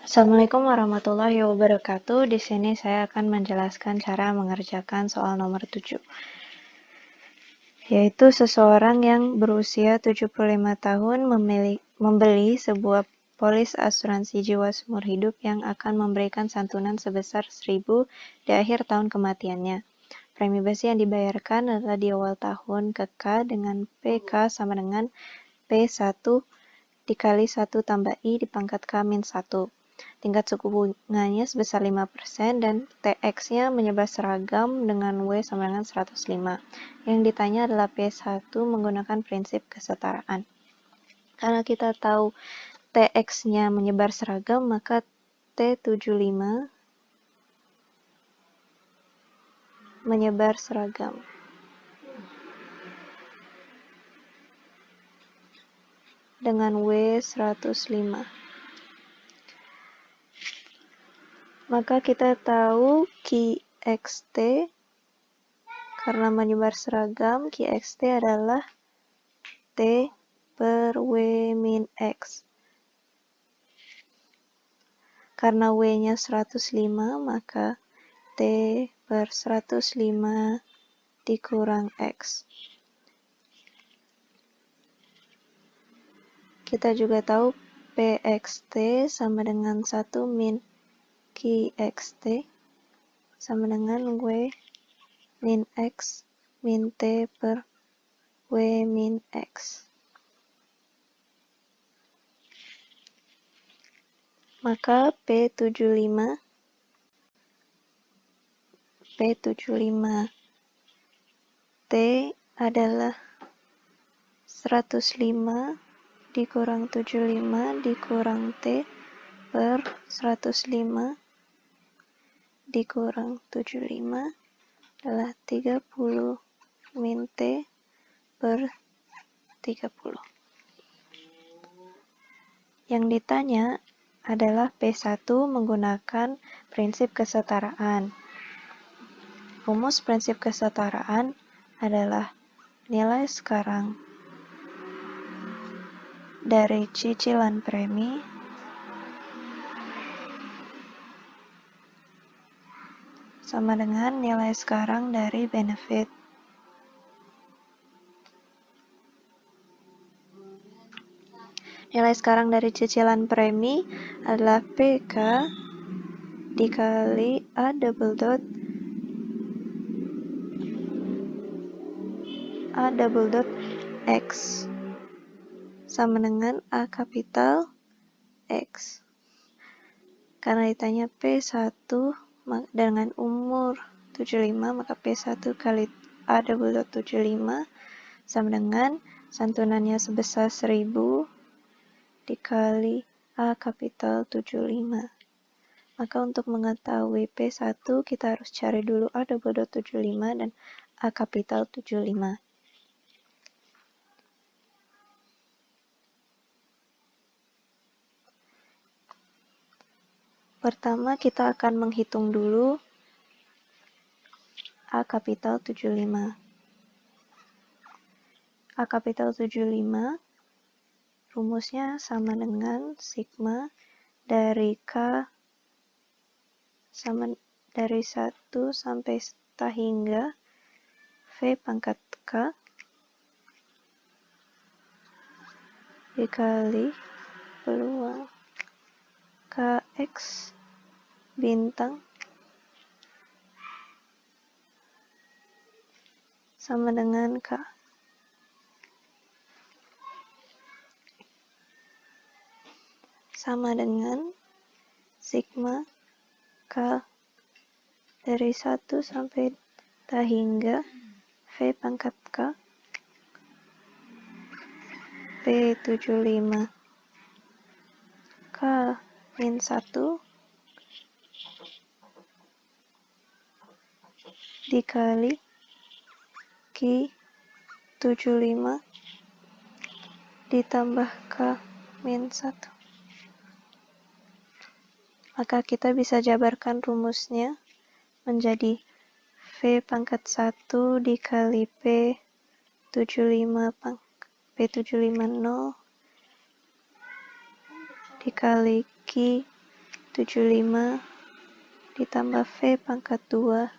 Assalamualaikum warahmatullahi wabarakatuh. Di sini saya akan menjelaskan cara mengerjakan soal nomor 7. Yaitu seseorang yang berusia 75 tahun membeli sebuah polis asuransi jiwa seumur hidup yang akan memberikan santunan sebesar 1.000 di akhir tahun kematiannya. Premi besi yang dibayarkan adalah di awal tahun ke K dengan PK sama dengan P1 dikali 1 tambah I dipangkat K min 1. Tingkat suku bunganya sebesar 5% dan TX-nya menyebar seragam dengan W sama dengan 105. Yang ditanya adalah P1 menggunakan prinsip kesetaraan. Karena kita tahu TX-nya menyebar seragam, maka T75 menyebar seragam. Dengan W 105. Maka kita tahu QXT karena menyebar seragam, QXT adalah T per W min X. Karena W-nya 105, maka T per 105 dikurang X. Kita juga tahu PXT sama dengan 1 min QXT sama dengan W min X min T per W min X. Maka P75 T adalah 105 dikurang 75 dikurang T per 105 dikurang 75 adalah 30 min T per 30. Yang ditanya adalah P1 menggunakan prinsip kesetaraan. Rumus prinsip kesetaraan adalah nilai sekarang dari cicilan premi sama dengan nilai sekarang dari benefit. Nilai sekarang dari cicilan premi adalah PK dikali A double dot X sama dengan A kapital X. Karena ditanya P1 dengan umur 75, maka P1 kali A double dot 75 sama dengan santunannya sebesar 1.000 dikali A kapital 75. Maka untuk mengetahui P1 kita harus cari dulu A double dot 75 dan A kapital 75. Pertama kita akan menghitung dulu A kapital 75. A kapital 75 rumusnya sama dengan sigma dari K sama dari 1 sampai hingga V pangkat K dikali peluang KX bintang sama dengan K. Sama dengan sigma K dari 1 sampai hingga V pangkat K P75 K min 1 dikali Q 75 ditambah K min 1. Maka kita bisa jabarkan rumusnya menjadi V pangkat 1 dikali P75 0 dikali Q 75 ditambah V pangkat 2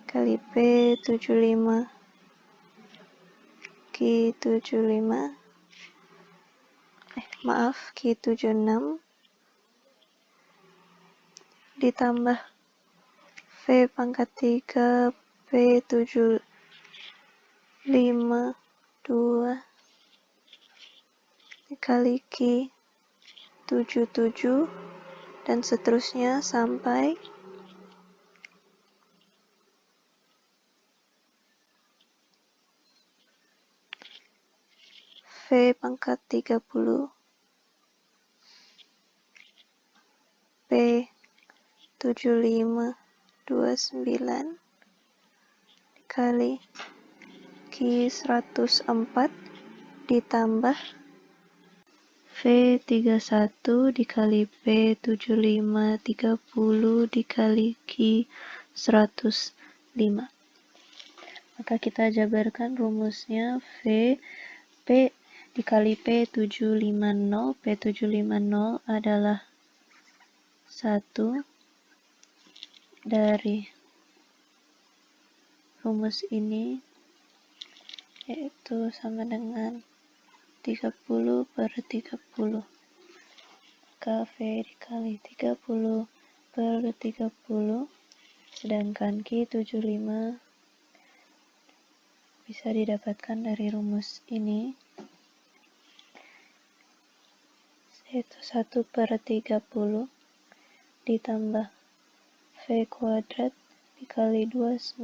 kali P75 Q76 ditambah V pangkat 3 P75 2 dikali Q77 dan seterusnya sampai V pangkat 30 P75 29 dikali Q104 ditambah V31 dikali P75 30 dikali Q105. Maka kita jabarkan rumusnya P dikali P750. P750 adalah 1 dari rumus ini, yaitu sama dengan 30 per 30. Maka V dikali 30 per 30, sedangkan Q75 bisa didapatkan dari rumus ini, yaitu 1 per 30 ditambah V kuadrat dikali 29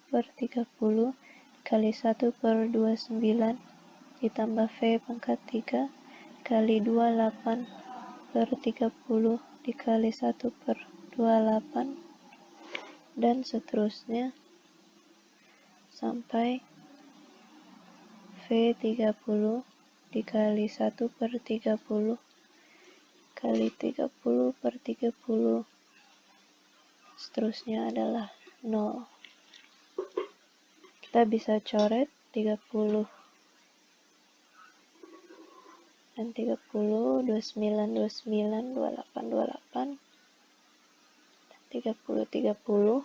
per 30 dikali 1 per 29 ditambah V pangkat 3 dikali 28 per 30 dikali 1 per 28 dan seterusnya sampai V30 dikali 1 per 30 kali 30 per 30 seterusnya adalah 0. Kita bisa coret 30 dan 30, 29, 29, 28, 28, 30, 30,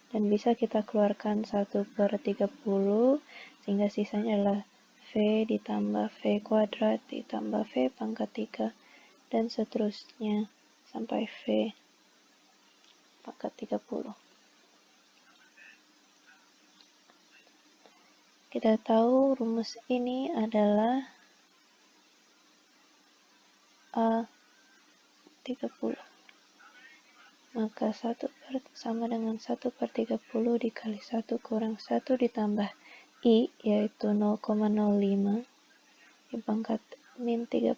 dan bisa kita keluarkan 1 per 30, sehingga sisanya adalah V ditambah V kuadrat ditambah V pangkat 3, dan seterusnya sampai V pangkat 30. Kita tahu rumus ini adalah A30. Maka 1 sama dengan 1 per 30 dikali 1 kurang 1 ditambah I, yaitu 0,05 dipangkat min 30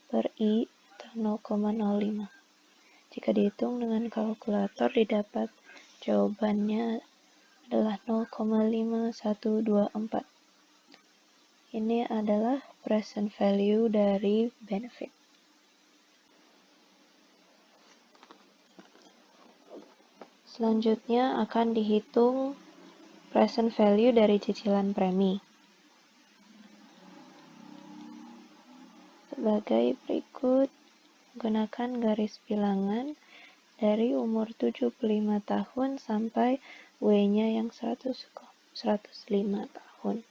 per I atau 0,05. Jika dihitung dengan kalkulator didapat jawabannya adalah 0,5124. Ini adalah present value dari benefit. Selanjutnya akan dihitung present value dari cicilan premi. Sebagai berikut, gunakan garis bilangan dari umur 75 tahun sampai W-nya yang 105 tahun,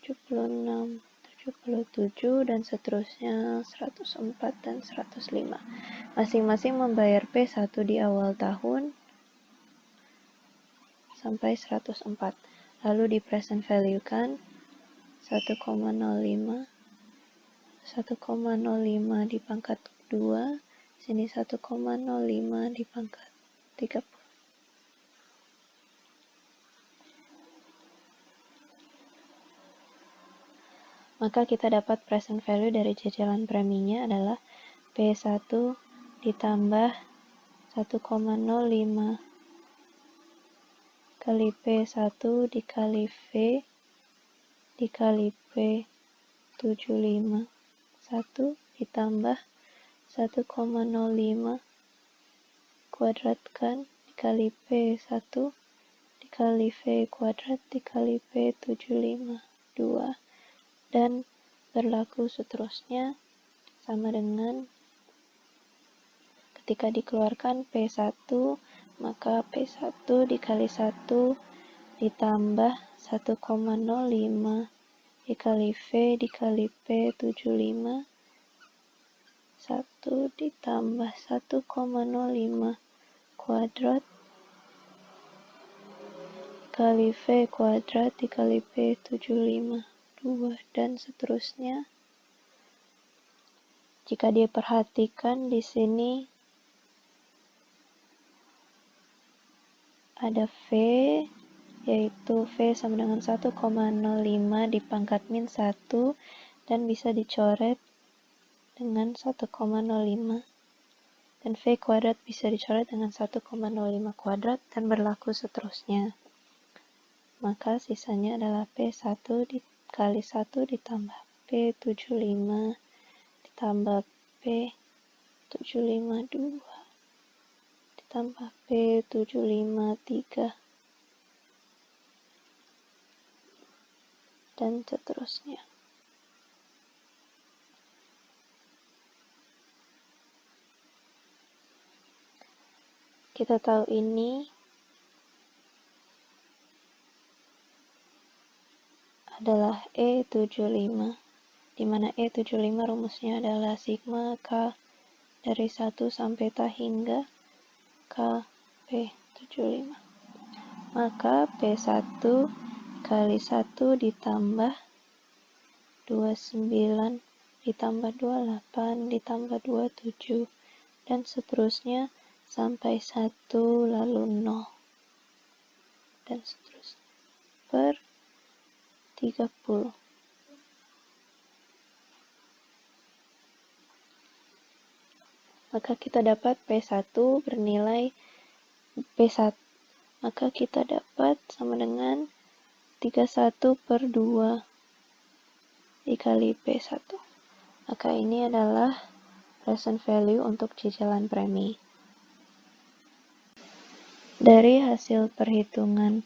76, 77, dan seterusnya 104 dan 105. Masing-masing membayar P1 di awal tahun sampai 104. Lalu di present value kan 1,05 dipangkat 2, sini 1,05 dipangkat 30. Maka kita dapat present value dari cicilan preminya adalah P1 ditambah 1,05 kali P1 dikali V dikali P75 1 ditambah 1,05 kuadratkan dikali P1 dikali V kuadrat dikali P75 2 dan berlaku seterusnya sama dengan ketika dikeluarkan P1, maka P1 dikali 1 ditambah 1,05 dikali V dikali P75, 1 ditambah 1,05 kuadrat dikali V kuadrat dikali P75, 2, dan seterusnya. Jika diperhatikan di sini ada V, yaitu V sama dengan 1,05 dipangkat min 1, dan bisa dicoret dengan 1,05. Dan V kuadrat bisa dicoret dengan 1,05 kuadrat, dan berlaku seterusnya. Maka sisanya adalah P1 dikali 1 ditambah P75 ditambah P752 ditambah P753 dan seterusnya. Kita tahu ini adalah E75, di mana E75 rumusnya adalah sigma K dari 1 sampai ta hingga K P75. Maka P1 kali 1 ditambah 29 ditambah 28 ditambah 27 dan seterusnya sampai 1 lalu 0 dan seterusnya per 30. Maka kita dapat P1 bernilai P1. Maka kita dapat sama dengan 31 per 2 dikali P1. Maka ini adalah present value untuk cicilan premi. Dari hasil perhitungan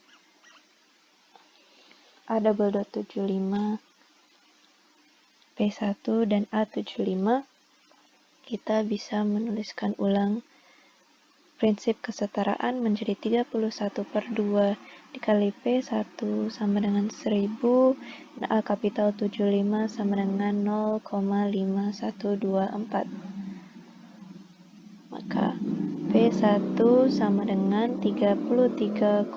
A75, P1, dan A75, kita bisa menuliskan ulang prinsip kesetaraan menjadi 31 per 2 dikali P1 sama dengan 1000 dan A kapital 75 sama dengan 0,5124. Maka P1 sama dengan 33,059.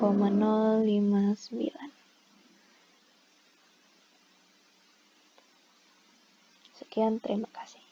Sekian, terima kasih.